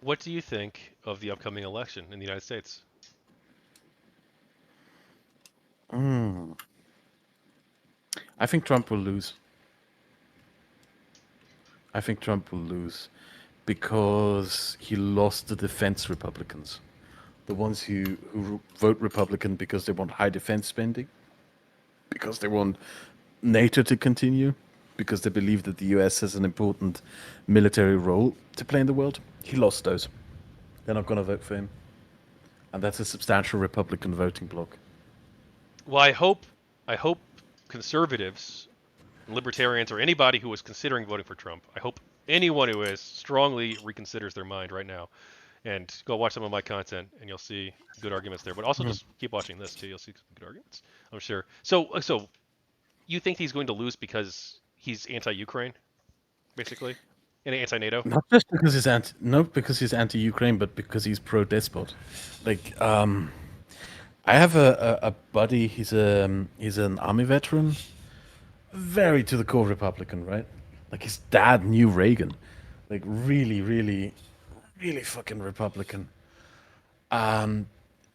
What do you think of the upcoming election in the United States? Mm. I think Trump will lose. I think Trump will lose because he lost the defense Republicans, the ones who vote Republican because they want high defense spending, because they want NATO to continue, because they believe that the US has an important military role to play in the world. He lost those. They're not going to vote for him. And that's a substantial Republican voting bloc. Well, I hope conservatives, libertarians, or anybody who is considering voting for Trump, I hope anyone who is strongly reconsiders their mind right now and go watch some of my content and you'll see good arguments there. But also Mhm. just keep watching this too. You'll see some good arguments, I'm sure. So you think he's going to lose because he's anti-Ukraine, basically, and anti-NATO? Not just because not because he's anti-Ukraine, but because he's pro-despot. Like, I have a buddy. He's an army veteran, very to the core Republican, right? Like his dad knew Reagan, like really, really, really fucking Republican. Um,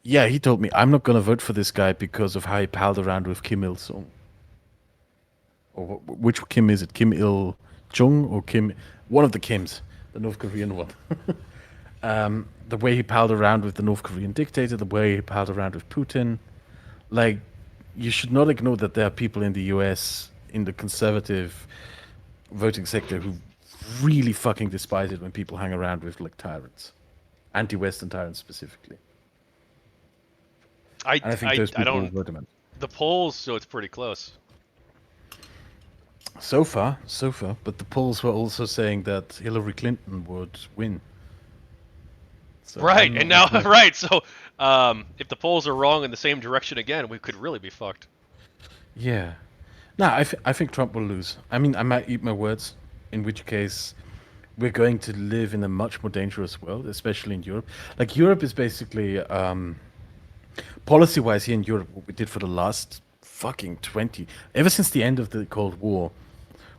yeah, he told me I'm not gonna vote for this guy because of how he palled around with Kim Il Sung. Or which Kim is it? Kim Il Jung or Kim? One of the Kims, the North Korean one. The way he palled around with the North Korean dictator, the way he palled around with Putin. Like, you should not ignore that there are people in the US in the conservative voting sector who really fucking despise it when people hang around with like tyrants, anti-Western tyrants specifically. I, And I think I, those I people will don't. vote him in. The polls, so it's pretty close. So far, but the polls were also saying that Hillary Clinton would win. So Right, I'm and not now looking at. right. So if the polls are wrong in the same direction again, we could really be fucked. Yeah. No, I think Trump will lose. I mean, I might eat my words, in which case we're going to live in a much more dangerous world, especially in Europe. Like, Europe is basically, policy wise, here in Europe, what we did for the last fucking 20, ever since the end of the Cold War,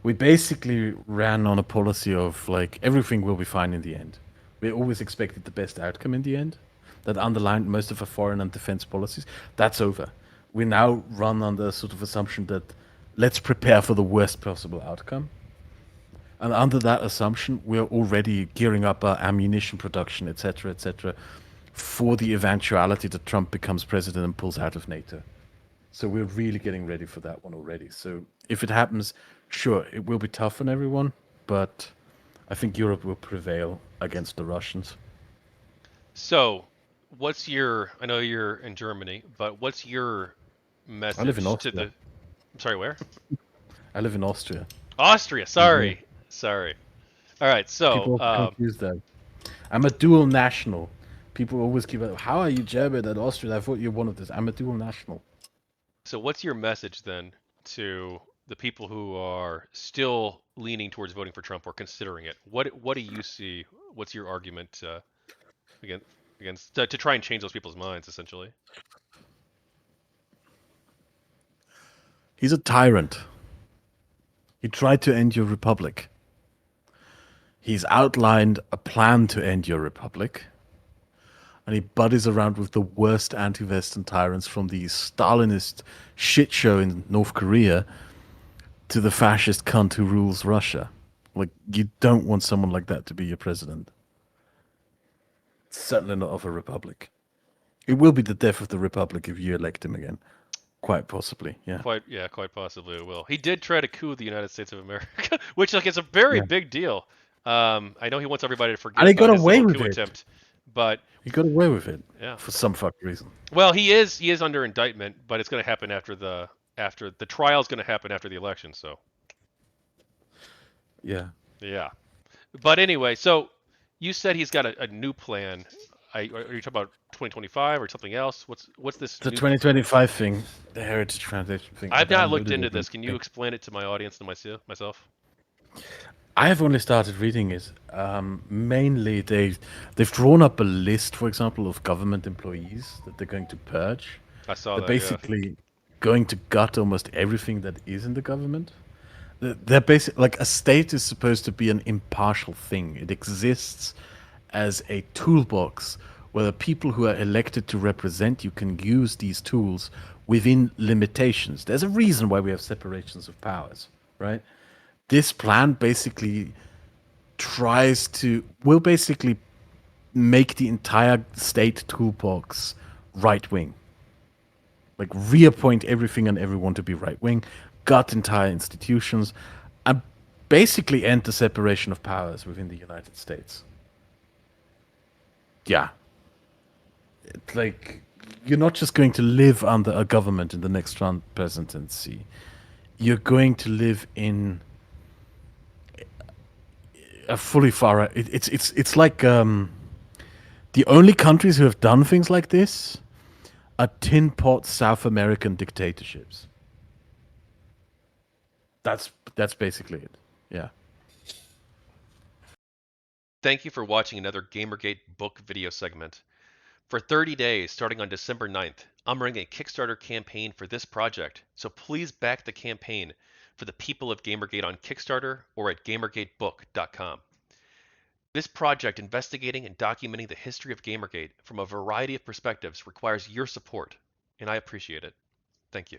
we basically ran on a policy of like everything will be fine in the end. We always expected the best outcome in the end. That underlined most of our foreign and defense policies. That's over. We now run on the sort of assumption that let's prepare for the worst possible outcome. And under that assumption, we're already gearing up our ammunition production, etc., for the eventuality that Trump becomes president and pulls out of NATO. So we're really getting ready for that one already. So if it happens, sure, it will be tough on everyone, but I think Europe will prevail against the Russians. So, what's your? I know you're in Germany, but what's your I live in message to the? Austria. I'm sorry, where? I live in Austria. Austria. Yeah. Sorry. All right. So, People are confused that I'm a dual national. People always keep it. How are you German and Austrian? I thought you're one of this. I'm a dual national. so what's your message then to the people who are still leaning towards voting for Trump or considering it? What do you see? What's your argument against to try and change those people's minds, essentially? He's a tyrant. He tried to end your republic. He's outlined a plan to end your republic, and he buddies around with the worst anti-Western tyrants from the Stalinist shit show in North Korea to the fascist cunt who rules Russia. Like, you don't want someone like that to be your president. Certainly not of a republic. It will be the death of the republic if you elect him again. Quite possibly, yeah. Quite possibly it will. He did try to coup the United States of America, which like is a very Yeah. big deal. I know he wants everybody to And forget he got about his away little with coup it. attempt, but He got away with it yeah. for some fuck reason. Well, he is under indictment, but it's going to happen after the trial is going to happen after the election. So Yeah. yeah. But anyway, so you said he's got a new plan. Are you talking about 2025 or something else? What's this The new? 2025 thing, the Heritage Foundation thing, I I've not looked downloaded into it this. Can you recently. explain it to my audience and myself? I have only started reading it. Mainly, they've drawn up a list, for example, of government employees that they're going to purge. I saw They're that. Yeah. basically going to gut almost everything that is in the government. They're basically like a state is supposed to be an impartial thing. It exists as a toolbox where the people who are elected to represent you can use these tools within limitations. There's a reason why we have separations of powers, right? This plan basically will basically make the entire state toolbox right wing. Like reappoint everything and everyone to be right wing, gut entire institutions, and basically end the separation of powers within the United States. Yeah. It's like you're not just going to live under a government in the next Trump presidency. You're going to live in a fully far. It's like the only countries who have done things like this are tin pot South American dictatorships. That's basically it. Yeah. Thank you for watching another GamerGate book video segment. For 30 days, starting on December 9th, I'm running a Kickstarter campaign for this project, so please back the campaign for the people of GamerGate on Kickstarter or at gamergatebook.com. This project investigating and documenting the history of GamerGate from a variety of perspectives requires your support, and I appreciate it. Thank you.